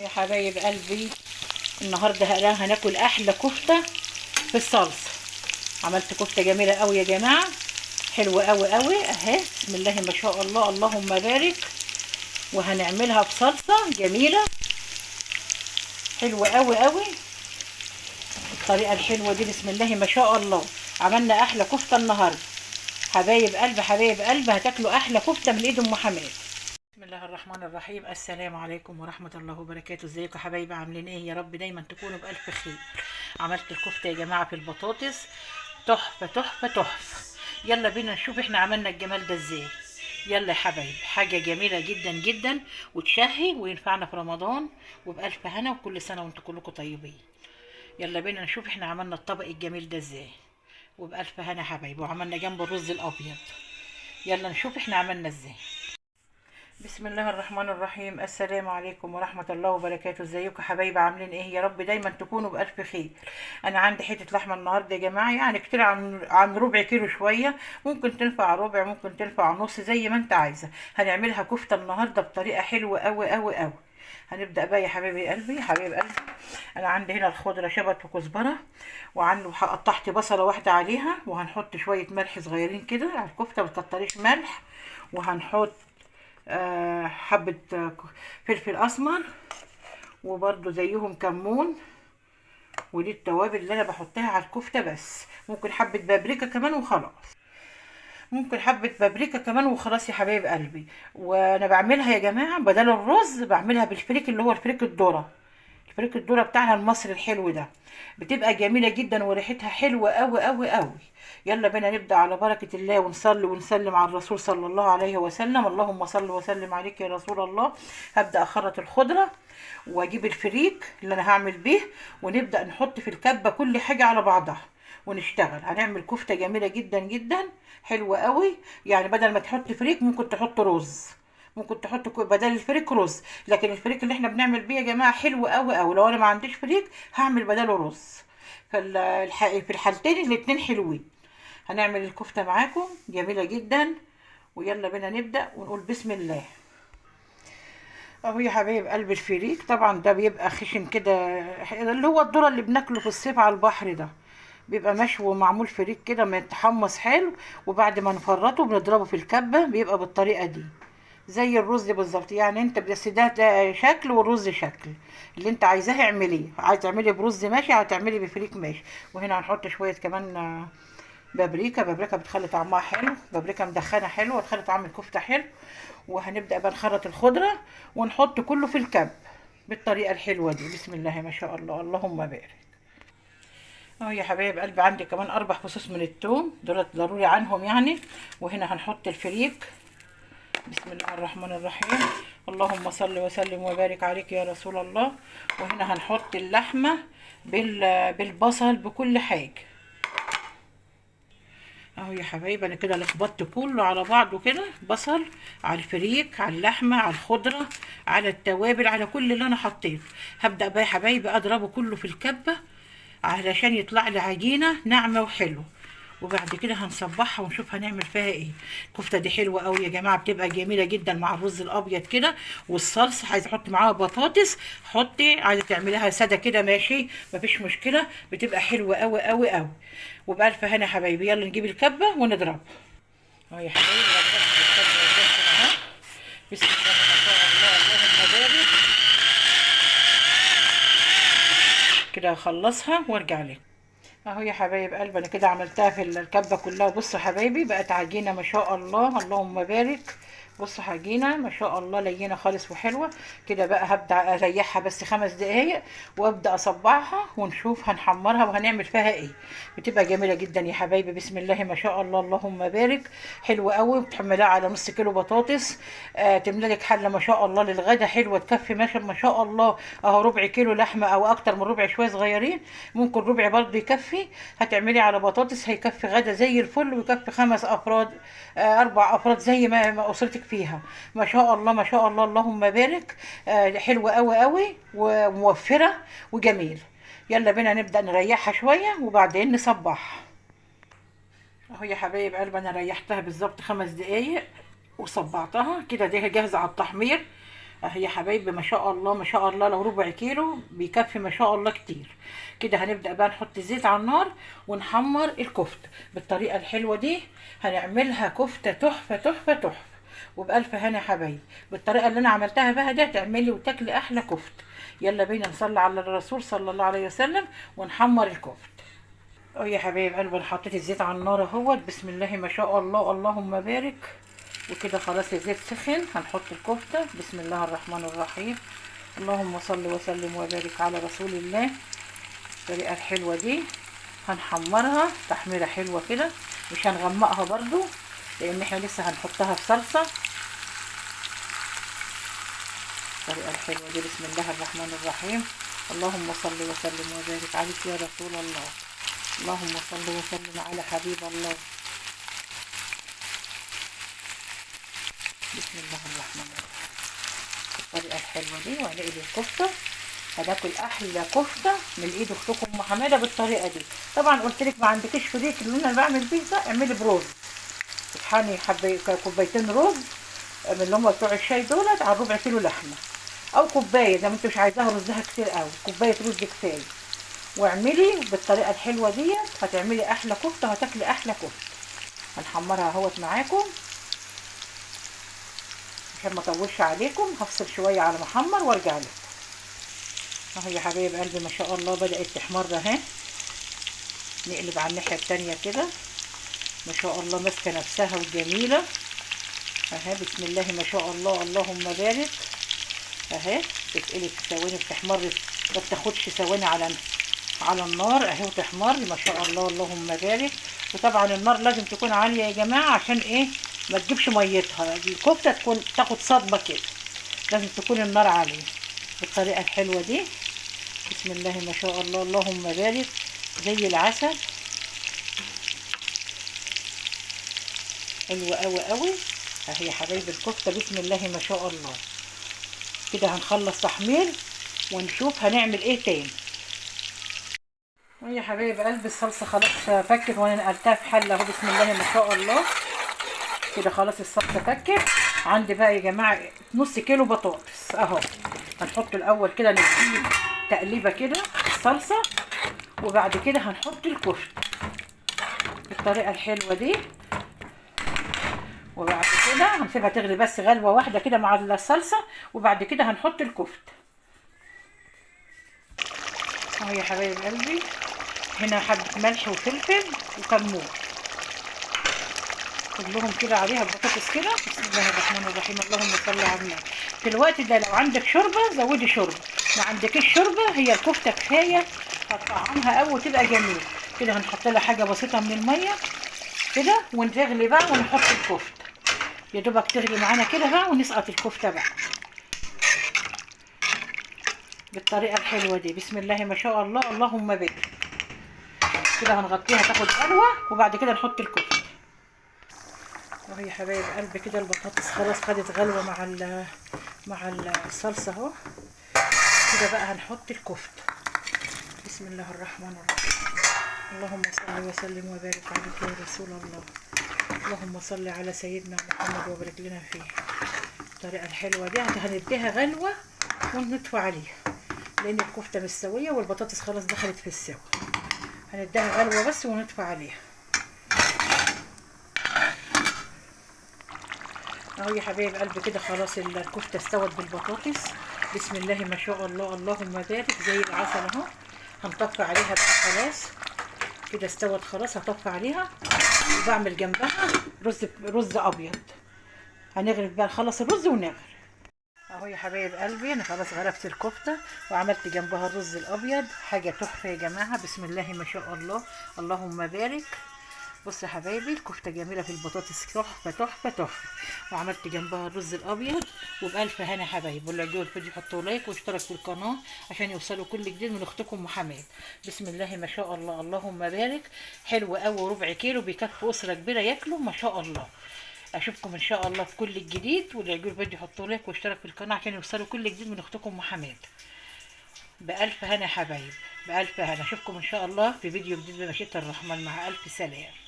يا حبايب قلبي، النهارده هناكل احلى كفته في الصلصه. عملت كفته جميله قوي يا جماعه، حلوه قوي قوي اهي. بسم الله ما شاء الله، اللهم بارك. وهنعملها بصلصه جميله حلوه قوي قوي. الطريقه الحلوه دي بسم الله ما شاء الله. عملنا احلى كفته النهارده. حبايب قلبي حبايب قلبي، هتاكلوا احلى كفته من ايد ام حماد. بسم الله الرحمن الرحيم. السلام عليكم ورحمة الله وبركاته. ازيكم يا حبايبي، عاملين ايه؟ يا رب دايما تكونوا بألف خير. عملت الكفتة يا جماعة في البطاطس، تحفة تحفة تحفة. يلا بينا نشوف احنا عملنا الجمال ده ازاي. يلا يا حبايبي، حاجة جميلة جدا جدا وتشهي وينفعنا في رمضان، وبألف هنا، وكل سنة وانتم كلكم طيبين. يلا بينا نشوف احنا عملنا الطبق الجميل ده ازاي، وبألف هنا يا حبايبي. وعملنا جنب الرز الأبيض. يلا نشوف احنا عملنا ازاي. بسم الله الرحمن الرحيم. السلام عليكم ورحمة الله وبركاته. ازيكم حبايبي، عاملين ايه؟ يا رب دايما تكونوا بألف خير. انا عندي حتة لحمة النهاردة يا جماعة، يعني كتير، عن ربع كيلو شوية. ممكن تنفع ربع، ممكن تنفع نص، زي ما انت عايزة. هنعملها كفتة النهاردة بطريقة حلوة قوي قوي قوي. هنبدأ بقى يا حبايبي قلبي حبايب قلبي. انا عندي هنا الخضرة شبت وكزبرة، وعنده قطعت بصلة واحدة عليها، وهنحط شوية ملح صغيرين كده على الكفتة، متكتريش ملح. وهنحط حبة فلفل اسمر، وبرده زيهم كمون. ودي التوابل اللي انا بحطها على الكفتة. بس ممكن حبة بابريكا كمان وخلاص. ممكن حبة بابريكا كمان وخلاص يا حبايب قلبي. وانا بعملها يا جماعة بدل الرز، بعملها بالفريك اللي هو الفريك الذرة. الفريك الذرة بتاعنا المصري الحلو ده، بتبقى جميلة جدا وريحتها حلوة قوي قوي قوي. يلا بينا نبدأ على بركة الله، ونصلي ونسلم على الرسول صلى الله عليه وسلم. اللهم صل وسلم عليك يا رسول الله. هبدأ أخرط الخضرة، وأجيب الفريك اللي أنا هعمل بيه، ونبدأ نحط في الكبة كل حاجة على بعضها، ونشتغل. هنعمل كفتة جميلة جدا جدا حلوة قوي. يعني بدل ما تحط فريك ممكن تحط رز، ممكن تحط بدل الفريك رز. لكن الفريك اللي احنا بنعمل بيه يا جماعه حلو قوي قوي. لو انا ما عنديش فريك هعمل بداله رز. في الحالتين الاتنين حلوين. هنعمل الكفته معاكم جميله جدا. ويلا بينا نبدا ونقول بسم الله. اهو يا حبايب قلب الفريك، طبعا ده بيبقى خشن كده، اللي هو الذره اللي بناكله في الصيف على البحر ده. بيبقى مشوي ومعمول فريك كده متحمص حلو. وبعد ما نفرطه بنضربه في الكبه، بيبقى بالطريقه دي زي الرز بالظبط. يعني انت بس ده شكل والرز شكل. اللي انت عايزاه اعمليه، عايز تعملي برز ماشي، عايز تعملي بفريك ماشي. وهنا هنحط شويه كمان بابريكا. بابريكا بتخلي طعمها حلو، بابريكا مدخنه حلوه وتخلي طعم الكفته حلو. وهنبدا بقى نخرط الخضره، ونحط كله في الكب بالطريقه الحلوه دي. بسم الله ما شاء الله، اللهم بارك. اهو يا حبايب قلبي، عندي كمان 4 فصوص من الثوم، دولت ضروري عنهم يعني. وهنا هنحط الفريك. بسم الله الرحمن الرحيم. اللهم صل وسلم وبارك عليك يا رسول الله. وهنا هنحط اللحمة بالبصل بكل حاجة. اهو يا حبايبي، انا كده لخبطت كله على بعضه كده، بصل على الفريك على اللحمة على الخضرة على التوابل على كل اللي انا حطيته. هبدأ بقى يا حبايبي اضربه كله في الكبة علشان يطلع لي عجينة ناعمة وحلوة. وبعد كده هنصبحها ونشوف هنعمل فيها ايه. الكفته دي حلوه قوي يا جماعه، بتبقى جميله جدا مع الرز الابيض كده والصلصه. عايزه احط معاها بطاطس حطي، عايزه تعمليها ساده كده ماشي، مفيش مشكله، بتبقى حلوه قوي قوي قوي. وبألف هنا يا حبايبي. يلا نجيب الكبه ونضرب. اهو يا حبايبي ربنا بالكبه والجبن اهو. بسم الله ما شاء الله، اللهم بارك. كده هخلصها وارجع لك. اهو يا حبايب قلبي، انا كده عملتها في الكبه كلها. بصوا حبايبي، بقت عجينه ما شاء الله، اللهم بارك. بصوا عجينه ما شاء الله، لينه خالص وحلوه. كده بقى هبدا اريحها بس 5 دقايق، وابدا اصبعها ونشوف هنحمرها وهنعمل فيها ايه. بتبقى جميله جدا يا حبايبي. بسم الله ما شاء الله، اللهم بارك. حلوه قوي. بتحملها على نص كيلو بطاطس، تملى لك حله ما شاء الله للغدا، حلوه تكفي ما شاء الله. اهو ربع كيلو لحمه او اكتر من ربع شويه صغيرين، ممكن ربع برضه يكفي. هتعملي على بطاطس هيكفي غدا زي الفل، ويكفي 5 افراد، 4 افراد زي ما اسرتك فيها. ما شاء الله ما شاء الله، اللهم بارك. حلوه قوي قوي وموفره وجميل. يلا بينا نبدا نريحها شويه وبعدين نصبحها. اهو يا حبايب قلبي، انا ريحتها بالظبط 5 دقايق وصبعتها كده، دي جاهزه على التحمير. اهي يا حبايبي ما شاء الله ما شاء الله، لو ربع كيلو بيكفي ما شاء الله كتير. كده هنبدأ بقى نحط الزيت على النار ونحمر الكفتة بالطريقة الحلوة دي. هنعملها كفتة تحفة تحفة تحفة وبألف هنا يا حبايبي. بالطريقة اللي انا عملتها بقى دي تعملي وتاكلي احلى كفتة. يلا بينا نصلي على الرسول صلى الله عليه وسلم ونحمر الكفتة. اه يا حبايب قلبي، انا حطيت الزيت على النار اهوت، بسم الله ما شاء الله اللهم بارك. وكده خلاص الزيت سخن، هنحط الكفتة بسم الله الرحمن الرحيم. اللهم صل وسلم وبارك على رسول الله. الطريقة الحلوة دي هنحمرها تحميرة حلوة كده، مش هنغمقها برضو لان احنا لسه هنحطها في صلصة. الطريقة الحلوة دي بسم الله الرحمن الرحيم. اللهم صل وسلم وبارك عليك يا رسول الله. اللهم صل وسلم على حبيب الله. بسم الله الرحمن الرحيم. الطريقة الحلوة دي وهنقلي الكفتة، هتاكل احلى كفتة من ايد اختكم ام حمادة بالطريقة دي. طبعا قلت لك ما عندكيش فريك اللي انا بعمل بيه ده، اعملي بروز. تطحني كوبايتين رز من اللي هم بتوع الشاي دولت على ربع كيلو لحمة، او كوباية زي ما انت مش عايزاها رزها كتير قوي، كوباية رز كفاية. واعملي بالطريقة الحلوة ديت هتعملي احلى كفتة وهتاكلي احلى كفتة. هنحمرها اهوت معاكم عشان ما اطولش عليكم، هفصل شويه على ما احمر وارجع لكم. اهو يا حبايب قلبي ما شاء الله بدات تحمر اهي. نقلب على الناحيه التانيه كده، ما شاء الله ماسكه نفسها وجميله اهي. بسم الله ما شاء الله اللهم بارك اهي. بتقلب في ثواني، بتحمر ما بتاخدش ثواني على النار اهي وتحمر ما شاء الله اللهم بارك. وطبعا النار لازم تكون عاليه يا جماعه، عشان ايه؟ ما تجيبش ميتها الكفته، تكون تاخد صدمه كده، لازم تكون النار عاليه بالطريقه الحلوه دي. بسم الله ما شاء الله اللهم بارك زي العسل، حلوه قوي قوي اهي يا حبايبي الكفته بسم الله ما شاء الله. كده هنخلص تحمير ونشوف هنعمل ايه تاني. يا حبايب قلبي الصلصه خلاص فكت وانا نقلتها في حله اهو بسم الله ما شاء الله. كده خلاص الصلصه فكت. عندي بقى يا جماعه نص كيلو بطاطس اهو. هنحط الاول كده نديه تقليبه كده الصلصه، وبعد كده هنحط الكفته بالطريقه الحلوه دي. وبعد كده هنسيبها تغلي بس غلوه واحده كده مع الصلصه، وبعد كده هنحط الكفته اهو يا حبايب قلبي. هنا حبه ملح وفلفل وكمون كلهم كده عليها البطاطس كده. بسم الله الرحمن الرحيم. اللهم صل على النبي. في الوقت ده لو عندك شوربه زودي شوربه، ما عندكيش شوربه هي الكفته كفايه، هتطعمها قوي وتبقى جميله. كده هنحط لها حاجه بسيطه من الميه كده ونغلي بقى ونحط الكفته يا دوبك تغلي معانا كده بقى، ونسقط الكفته بقى بالطريقه الحلوه دي. بسم الله ما شاء الله اللهم بارك. كده هنغطيها تاخد غلوه وبعد كده نحط الكفته اهو يا حبايب قلبي. كده البطاطس خلاص خدت غلوه مع الصلصه اهو. كده بقى هنحط الكفته بسم الله الرحمن الرحيم. اللهم صل وسلم وبارك عليك يا رسول الله. اللهم صل على سيدنا محمد وبارك لنا فيه. الطريقه الحلوه دي هنديها غلوه ونطفي عليها لان الكفته مستويه والبطاطس خلاص دخلت في السوا. هنديها غلوه بس ونطفي عليها اهو يا حبايب قلبي. كده خلاص الكفته استوت بالبطاطس بسم الله ما شاء الله اللهم بارك زي العسل اهو. هنطفي عليها بقى خلاص كده استوت خلاص. هطفي عليها وبعمل جنبها رز ابيض. هنغرف بقى نخلص الرز ونغرف اهو يا حبايب قلبي. انا خلاص غرفت الكفته وعملت جنبها الرز الابيض، حاجه تحفه يا جماعه بسم الله ما شاء الله اللهم بارك. بصوا يا حبايبي الكفته جميله في البطاطس تحفه تحفه تحفه، وعملت جنبها الرز الابيض. وبالف هنا يا حبايبي. واللي عجبه الفيديو حطوا لايك واشترك في القناه عشان يوصلوا كل جديد من اختكم ام حماد. بسم الله ما شاء الله اللهم بارك. حلو قوي، ربع كيلو بيكفي اسره كبيره ياكلوا ما شاء الله. اشوفكم ان شاء الله في كل الجديد. واللي عجبه الفيديو حطوا لايك واشترك في القناه عشان يوصلوا كل جديد من اختكم ام حماد. بألف هنا يا حبايب، بألف هنا. اشوفكم ان شاء الله في فيديو جديد بمشيئة الرحمن. مع ألف سلام.